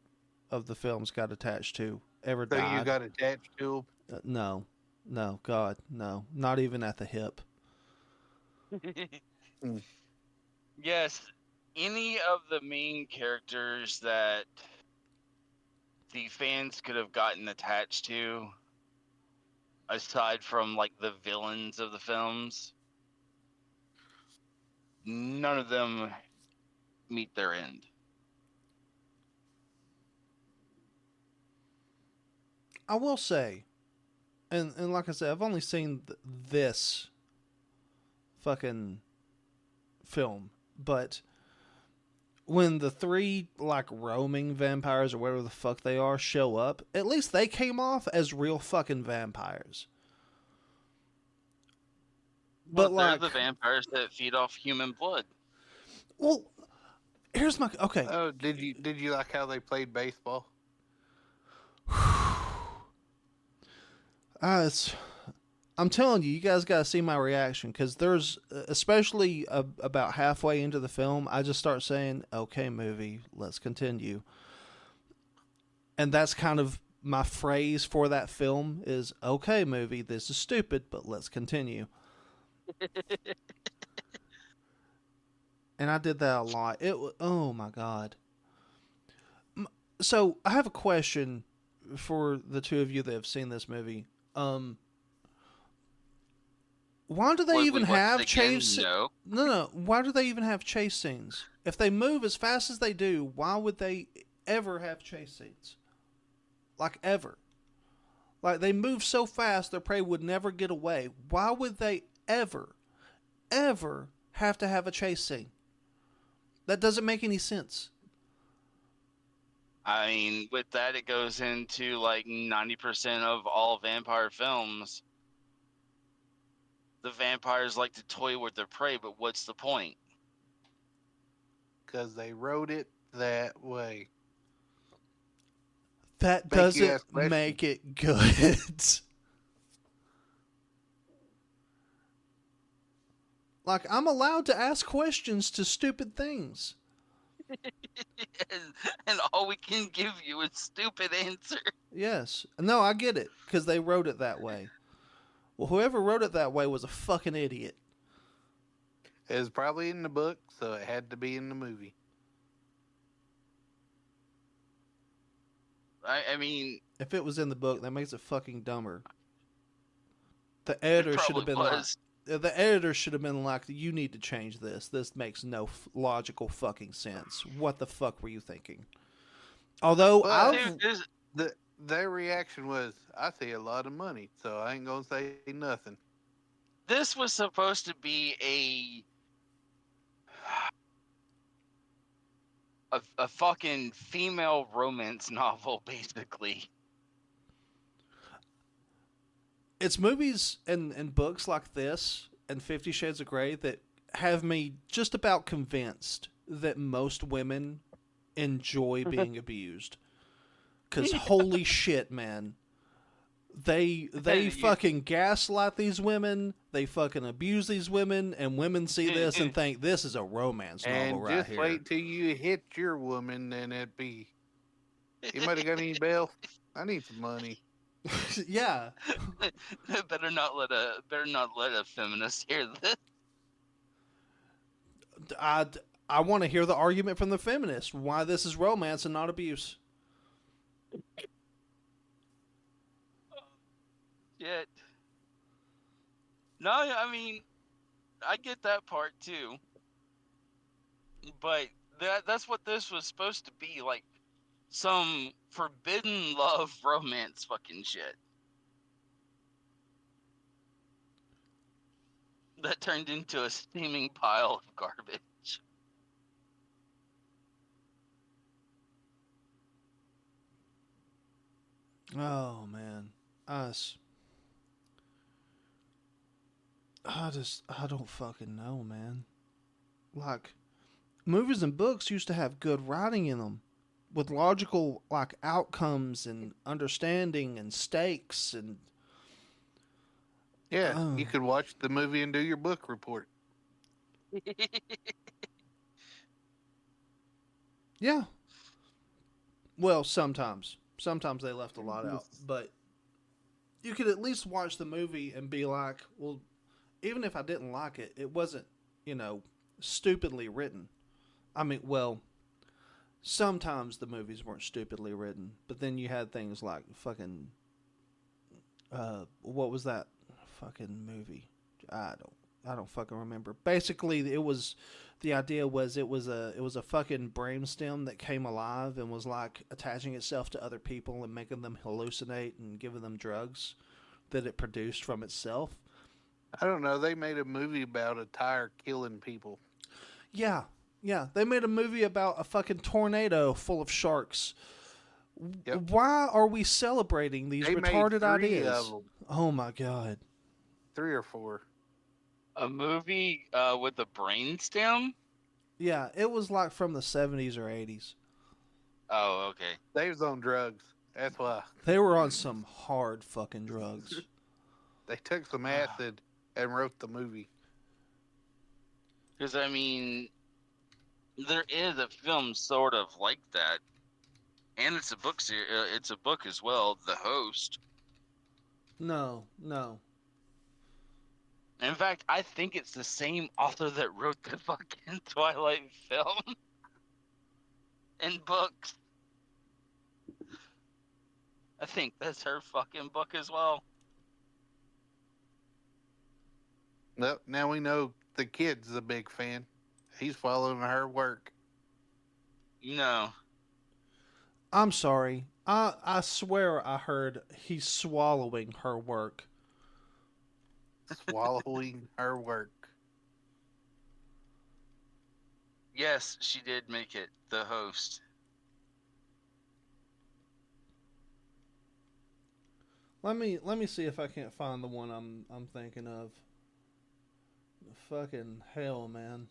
films got attached to ever So died? you got attached to him? No. No, God, no. Not even at the hip. Yes, any of the main characters that the fans could have gotten attached to, aside from like the villains of the films, none of them meet their end. I will say, and like I said, I've only seen this fucking film, but when the three, like, roaming vampires or whatever the fuck they are show up, at least they came off as real fucking vampires. But, Well, they're like, the vampires that feed off human blood. well, here's my, okay. Oh, did you like how they played baseball? I'm telling you, you guys got to see my reaction, because there's, especially about halfway into the film, I just start saying, okay, movie, let's continue. And that's kind of my phrase for that film is, okay, movie, this is stupid, but let's continue. And I did that a lot. Oh my God. So I have a question for the two of you that have seen this movie. Why do they Would even we watch have it again? chase? No. No. Why do they even have chase scenes? If they move as fast as they do, why would they ever have chase scenes? Like, ever. Like, they move so fast, their prey would never get away. Why would they ever have to have a chase scene? That doesn't make any sense. I mean, with that, it goes into like 90% of all vampire films. The vampires like to toy with their prey, but what's the point? Because they wrote it that way. That Make you doesn't ask questions. make it good. Like, I'm allowed to ask questions to stupid things. And all we can give you is stupid answer. Yes. No, I get it, because they wrote it that way. Well, whoever wrote it that way was a fucking idiot. It was probably in the book, so it had to be in the movie. I mean, If it was in the book, that makes it fucking dumber. The it editor should have probably been like, was. the editor should have been like, you need to change this. This makes no logical fucking sense. What the fuck were you thinking? Although But Dude, there's their reaction was, "I see a lot of money, so I ain't gonna say nothing." this was supposed to be a fucking female romance novel, basically. it's movies and books like this and 50 Shades of Grey that have me just about convinced that most women enjoy being abused. Because holy shit, man. They You- fucking gaslight these women, they fucking abuse these women, and women see this and think this is a romance novel And right just here. wait till you hit your woman, and it'd be, "Anybody got any bail? I need some money." Yeah. better not let a feminist hear this. I want to hear the argument from the feminists why this is romance and not abuse. Shit. No, I mean, I get that part too. But that's what this was supposed to be, like some forbidden love romance fucking shit. That turned into a steaming pile of garbage. Oh man, us. I don't fucking know, man. Like, movies and books used to have good writing in them, with logical like outcomes and understanding and stakes and Yeah, Oh. you could watch the movie and do your book report. yeah. Well, sometimes they left a lot out, but you could at least watch the movie and be like, well, even if I didn't like it, it wasn't, stupidly written. I mean, well, sometimes the movies weren't stupidly written, but then you had things like fucking, what was that fucking movie? I don't fucking remember. Basically, the idea was it was a fucking brainstem that came alive and was like attaching itself to other people and making them hallucinate and giving them drugs that it produced from itself. I don't know. They made a movie about a tire killing people. Yeah. They made a movie about a fucking tornado full of sharks. Yep. Why are we celebrating these They retarded made 3 ideas? of them. Oh my god. 3 or 4. A movie with a brainstem? Yeah, it was like from the 70s or 80s. Oh, okay. They was on drugs. That's why. They were on some hard fucking drugs. They took some acid and wrote the movie. Because, I mean, there is a film sort of like that. And it's a book it's a book as well, The Host. No. In fact, I think it's the same author that wrote the fucking Twilight film and books. I think that's her fucking book as well. Nope. Now we know the kid's a big fan. He's following her work. No. I'm sorry. I swear I heard he's swallowing her work. Swallowing her work. Yes, she did make it, The Host. Let me see if I can't find the one I'm thinking of. Fucking hell, man.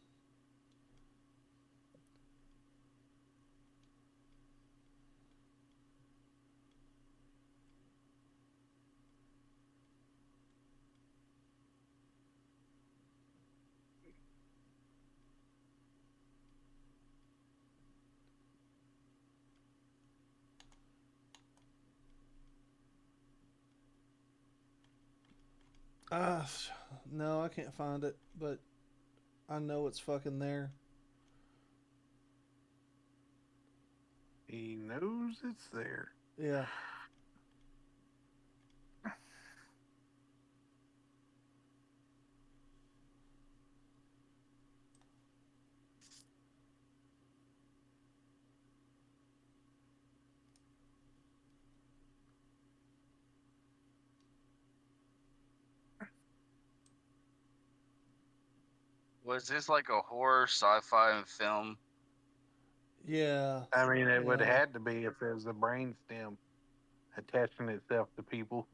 No, I can't find it, but I know it's fucking there. He knows it's there. Yeah. Was this like a horror sci-fi film? Yeah. I mean, it would have Yeah. had to be if there's a brain stem attaching itself to people.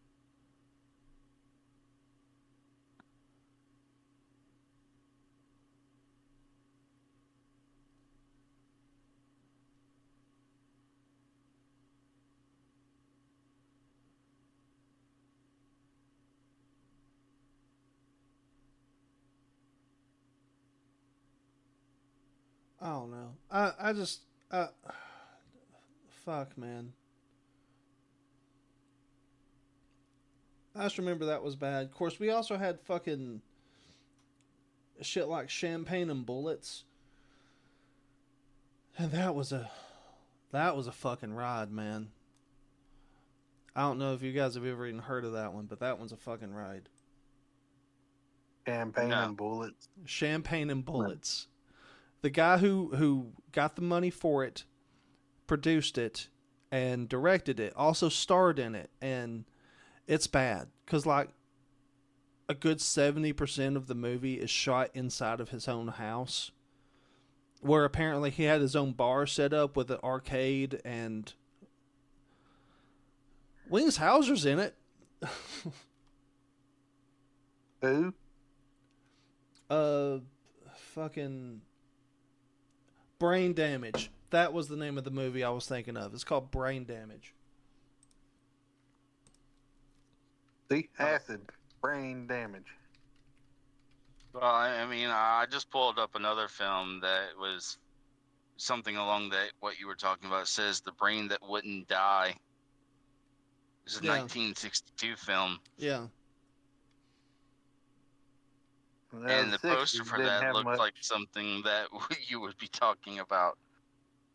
I don't know. I just fuck, man. I just remember that was bad. Of course, we also had fucking shit like Champagne and Bullets, and that was a fucking ride, man. I don't know if you guys have ever even heard of that one, but that one's a fucking ride. Champagne No. and bullets. Champagne and Bullets. The guy who got the money for it, produced it, and directed it, also starred in it, and it's bad because like a good 70% of the movie is shot inside of his own house, where apparently he had his own bar set up with an arcade, and Wings Hauser's in it. Who? Fucking Brain Damage. That was the name of the movie I was thinking of. It's called Brain Damage. See? Acid. Brain damage. Well, I mean, I just pulled up another film that was something along that what you were talking about. It says The Brain That Wouldn't Die. It's a Yeah. 1962 film, Yeah. and the The poster 60s for didn't that have looked much. like something that you would be talking about.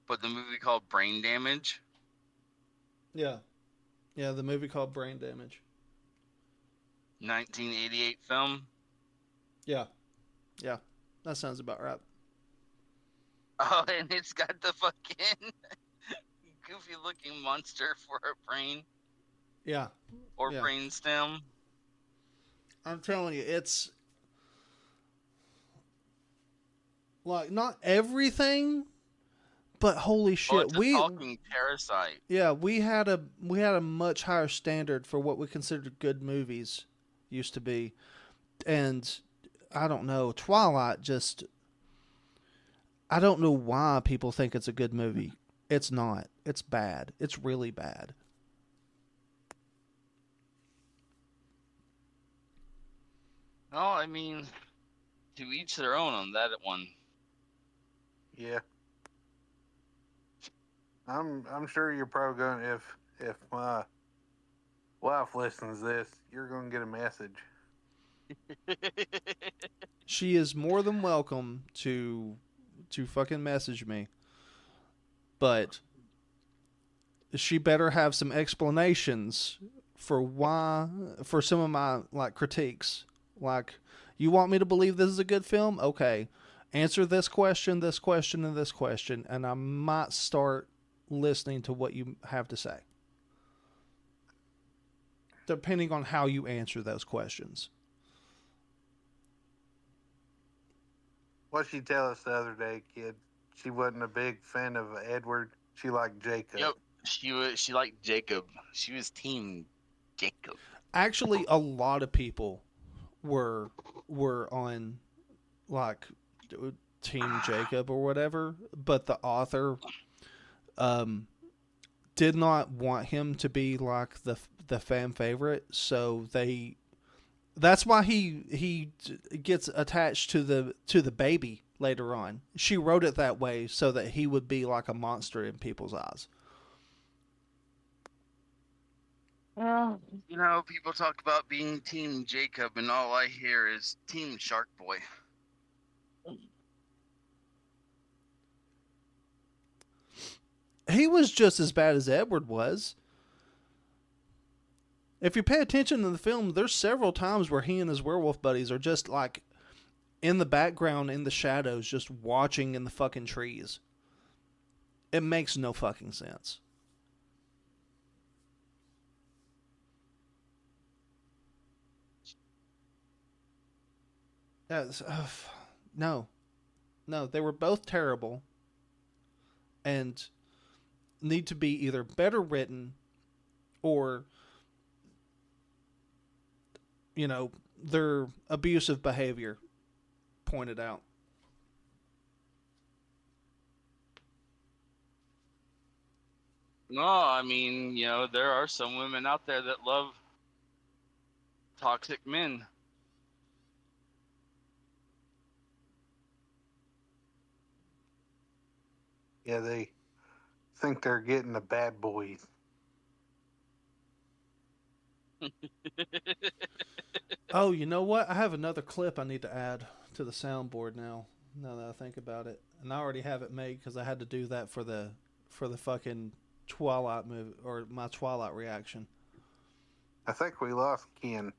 But the movie called Brain Damage. Yeah. Yeah, the movie called Brain Damage. 1988 film. Yeah. Yeah. That sounds about right. Oh, and it's got the fucking goofy looking monster for a brain Yeah. or Yeah. brain stem. I'm telling you, it's like not everything, but holy Oh, shit, it's a talking parasite. we had a much higher standard for what we considered good movies used to be. And I don't know, Twilight just I don't know why people think it's a good movie. It's not. It's bad. It's really bad. Oh, I mean, to each their own on that one. Yeah. I'm sure you're probably gonna if my wife listens to this, you're gonna get a message. She is more than welcome to fucking message me. But she better have some explanations for why for some of my like critiques. Like, you want me to believe this is a good film? Okay. Answer this question, and this question, and I might start listening to what you have to say. Depending on how you answer those questions. What'd she tell us the other day, kid? She wasn't a big fan of Edward. She liked Jacob. Yep, she liked Jacob. She was team Jacob. Actually, a lot of people were on like Team Jacob or whatever, but the author did not want him to be like the fan favorite, so that's why he gets attached to the baby later on. She wrote it that way so that he would be like a monster in people's eyes. Well, you know, people talk about being Team Jacob, and all I hear is Team Shark Boy. He was just as bad as Edward was. If you pay attention in the film, there's several times where he and his werewolf buddies are just like in the background, in the shadows, just watching in the fucking trees. It makes no fucking sense. No. No, they were both terrible and need to be either better written or, you know, their abusive behavior pointed out. No, I mean, you know, there are some women out there that love toxic men. Yeah, they think they're getting the bad boys. Oh, you know what? I have another clip I need to add to the soundboard now. Now that I think about it, and I already have it made because I had to do that for the fucking Twilight movie or my Twilight reaction. I think we lost Ken.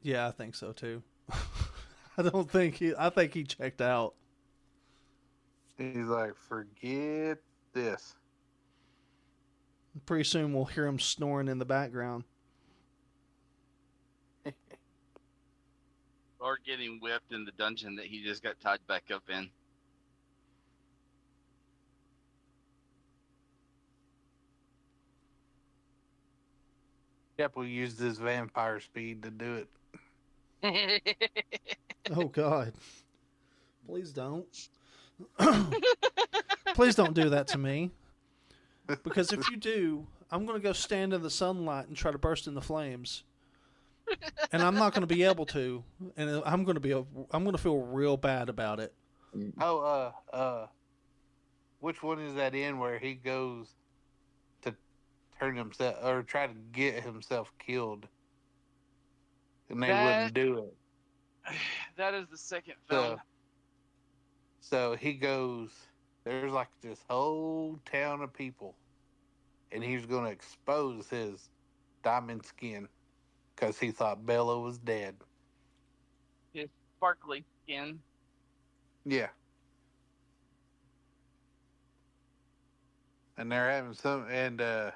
Yeah, I think so too. I don't think he. I think he checked out. He's like, forget this. Pretty soon we'll hear him snoring in the background. Or getting whipped in the dungeon that he just got tied back up in. Yep, we used his vampire speed to do it. Oh God! Please don't. Please don't do that to me. Because if you do, I'm going to go stand in the sunlight and try to burst into flames. And I'm not going to be able to, and I'm going to feel real bad about it. Oh, which one is that in where he goes to turn himself or try to get himself killed, and they wouldn't do it? That is the second film. So he goes. There's like this whole town of people, and he's going to expose his diamond skin because he thought Bella was dead. His sparkly skin. Yeah. And they're having and the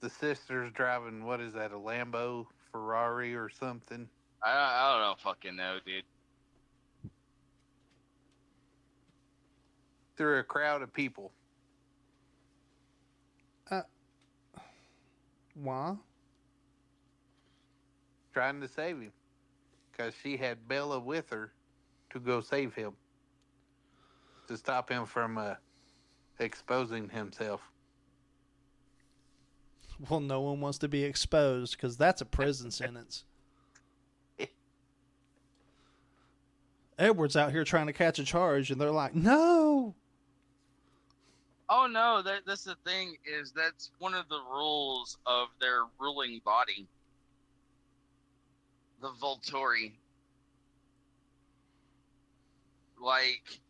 sister's driving, what is that, a Lambo Ferrari or something? I don't know fucking know, dude. Through a crowd of people. Why? Trying to save him. Because she had Bella with her to go save him. To stop him from exposing himself. Well, no one wants to be exposed because that's a prison sentence. Edward's out here trying to catch a charge, and they're like, no! Oh no, that's the thing, is that's one of the rules of their ruling body. The Volturi. Like,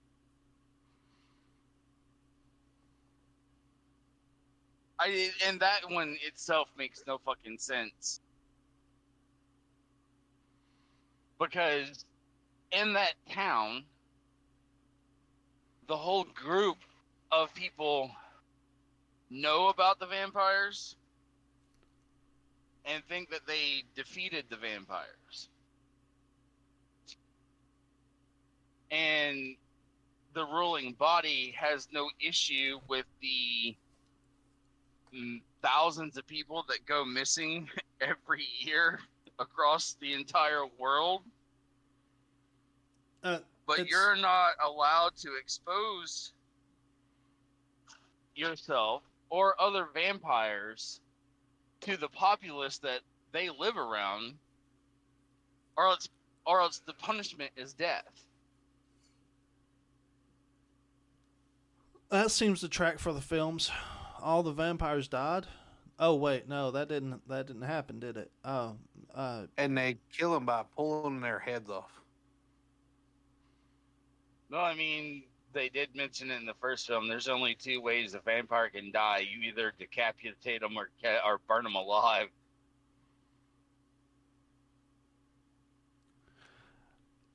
and that one itself makes no fucking sense. Because in that town, the whole group of people know about the vampires and think that they defeated the vampires. And the ruling body has no issue with the thousands of people that go missing every year across the entire world. But you're not allowed to expose yourself or other vampires to the populace that they live around, or else the punishment is death. That seems to track for the films. All the vampires died. Oh wait, no, that didn't happen, did it? Oh, and they kill them by pulling their heads off. No, I mean, they did mention it in the first film. There's only two ways a vampire can die: you either decapitate them or burn them alive.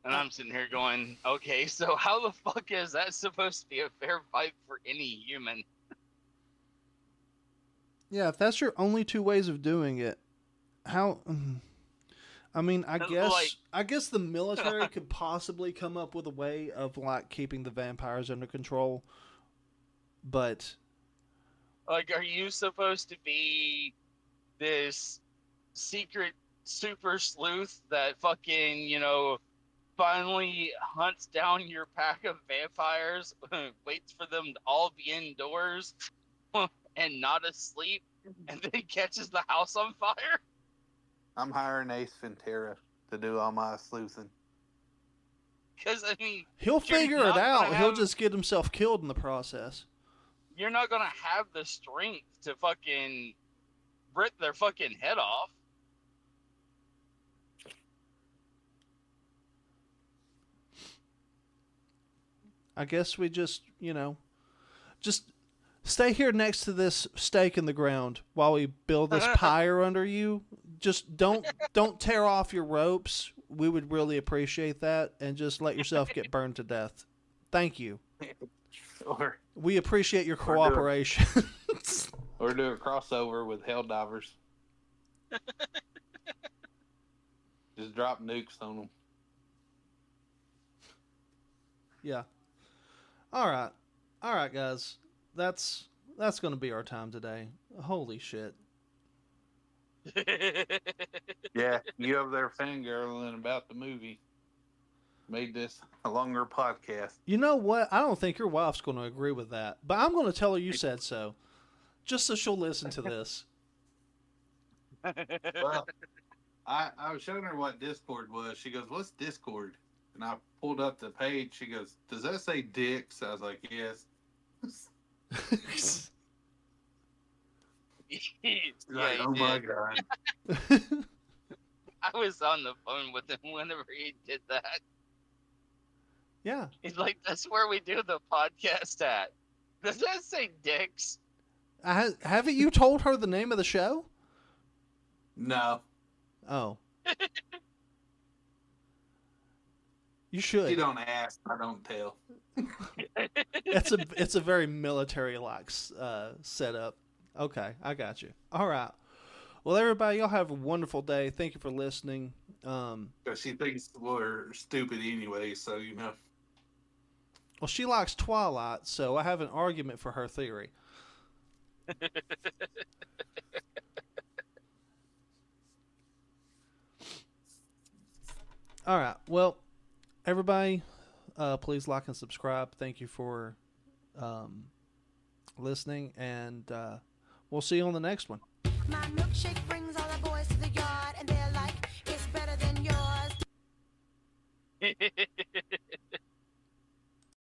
And I'm sitting here going, okay, so how the fuck is that supposed to be a fair fight for any human? Yeah, if that's your only two ways of doing it, how? I mean, I guess the military could possibly come up with a way of like keeping the vampires under control, but like, are you supposed to be this secret super sleuth that fucking, finally hunts down your pack of vampires, waits for them to all be indoors and not asleep, and then catches the house on fire? I'm hiring Ace Ventura to do all my sleuthing. Because, I mean, he'll figure it out. He'll just get himself killed in the process. You're not going to have the strength to fucking rip their fucking head off. I guess we just stay here next to this stake in the ground while we build this pyre under you. Just don't tear off your ropes. We would really appreciate that, and just let yourself get burned to death. Thank you. We appreciate your cooperation. Or do a crossover with Helldivers. Just drop nukes on them. Yeah. All right, guys. That's going to be our time today. Holy shit. Yeah, you over there fangirling about the movie. Made this a longer podcast. You know what? I don't think your wife's going to agree with that, but I'm going to tell her you said so, just so she'll listen to this. Well, I was showing her what Discord was. She goes, "What's Discord?" And I pulled up the page. She goes, "Does that say dicks?" I was like, "Yes." She's like, "Oh my god." I was on the phone with him whenever he did that. Yeah. He's like, "That's where we do the podcast at." Does that say dicks? Haven't you told her the name of the show? No. Oh. You should. You don't ask, I don't tell. It's a very military like setup. Okay, I got you. All right. Well, everybody, y'all have a wonderful day. Thank you for listening. Because she thinks we're stupid anyway, so Well, she likes Twilight, so I have an argument for her theory. All right. Well, everybody, please like and subscribe. Thank you for listening, and we'll see you on the next one. My milkshake brings all the boys to the yard, and they're like, it's better than yours.